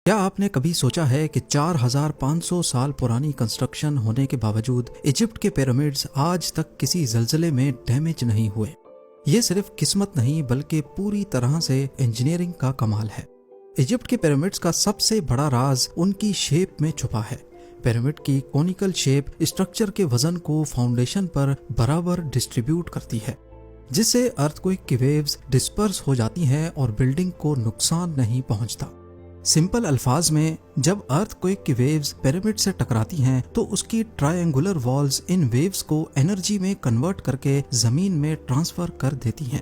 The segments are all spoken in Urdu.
کیا آپ نے کبھی سوچا ہے کہ 4500 سال پرانی کنسٹرکشن ہونے کے باوجود ایجپٹ کے پیرامڈز آج تک کسی زلزلے میں ڈیمیج نہیں ہوئے؟ یہ صرف قسمت نہیں بلکہ پوری طرح سے انجینئرنگ کا کمال ہے۔ ایجپٹ کے پیرامڈز کا سب سے بڑا راز ان کی شیپ میں چھپا ہے۔ پیرامڈ کی کونیکل شیپ اسٹرکچر کے وزن کو فاؤنڈیشن پر برابر ڈسٹریبیوٹ کرتی ہے، جس سے ارتھ کوئک کی ویوز ڈسپرس ہو جاتی ہیں اور بلڈنگ کو نقصان نہیں پہنچتا۔ سمپل الفاظ میں، جب ارتھ کوئک کی ویوز پیرامڈ سے ٹکراتی ہیں تو اس کی ٹرائنگولر والز ان ویوز کو انرجی میں کنورٹ کر کے زمین میں ٹرانسفر کر دیتی ہیں۔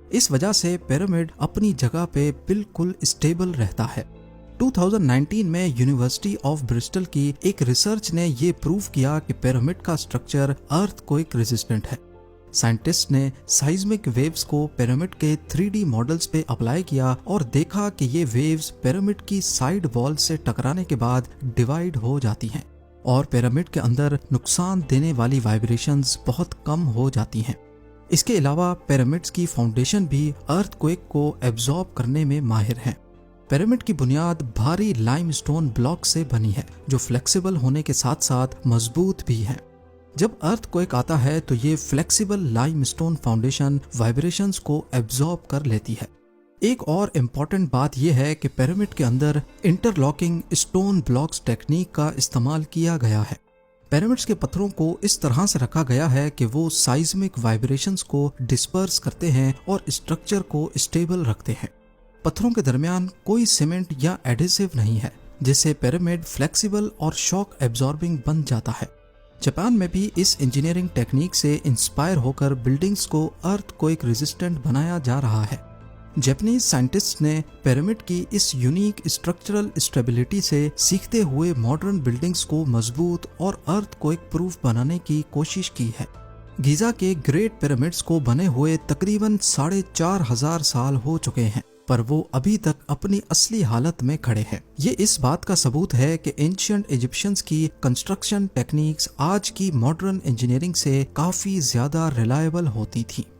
اس وجہ سے پیرامڈ اپنی جگہ پہ بالکل اسٹیبل رہتا ہے۔ 2019 میں یونیورسٹی آف برسٹل کی ایک ریسرچ نے یہ پروف کیا کہ پیرامڈ کا اسٹرکچر ارتھ کوئک ریزسٹنٹ ہے۔ سائنٹسٹ نے سائزمک ویوز کو پیرامڈ کے 3D ماڈلز پہ اپلائی کیا اور دیکھا کہ یہ ویوز پیرامڈ کی سائیڈ وال سے ٹکرانے کے بعد ڈیوائیڈ ہو جاتی ہیں اور پیرامڈ کے اندر نقصان دینے والی وائبریشنز بہت کم ہو جاتی ہیں۔ اس کے علاوہ پیرامڈز کی فاؤنڈیشن بھی ارتھ کوئک کو ایبزارب کرنے میں ماہر ہے۔ پیرامڈ کی بنیاد بھاری لائم سٹون بلاک سے بنی ہے جو فلیکسیبل ہونے کے ساتھ ساتھ مضبوط بھی ہے۔ جب ارتھ کوئک آتا ہے تو یہ فلیکسیبل لائم سٹون فاؤنڈیشن وائبریشنز کو ایبزارب کر لیتی ہے۔ ایک اور امپورٹنٹ بات یہ ہے کہ پیرامڈ کے اندر انٹرلاکنگ سٹون بلاکس ٹیکنیک کا استعمال کیا گیا ہے۔ پیرامڈز کے پتھروں کو اس طرح سے رکھا گیا ہے کہ وہ سائزمک وائبریشنز کو ڈسپرس کرتے ہیں اور اسٹرکچر کو اسٹیبل رکھتے ہیں۔ پتھروں کے درمیان کوئی سیمنٹ یا ایڈھیسو نہیں ہے، جس سے پیرامڈ فلیکسیبل اور شاک ایبزاربنگ بن جاتا ہے۔ جاپان میں بھی اس انجینئرنگ ٹیکنیک سے انسپائر ہو کر بلڈنگز کو ارتھ کوئک ریزسٹنٹ بنایا جا رہا ہے۔ جاپنیز سائنٹسٹ نے پیرامڈ کی اس یونیک اسٹرکچرل اسٹیبلٹی سے سیکھتے ہوئے ماڈرن بلڈنگز کو مضبوط اور ارتھ کوئک پروف بنانے کی کوشش کی ہے۔ گیزا کے گریٹ پیرامڈز کو بنے ہوئے تقریباً 4500 سال ہو چکے ہیں، پر وہ ابھی تک اپنی اصلی حالت میں کھڑے ہیں۔ یہ اس بات کا ثبوت ہے کہ اینشینٹ ایجپشنز کی کنسٹرکشن ٹیکنیکس آج کی ماڈرن انجینئرنگ سے کافی زیادہ ریلائبل ہوتی تھیں۔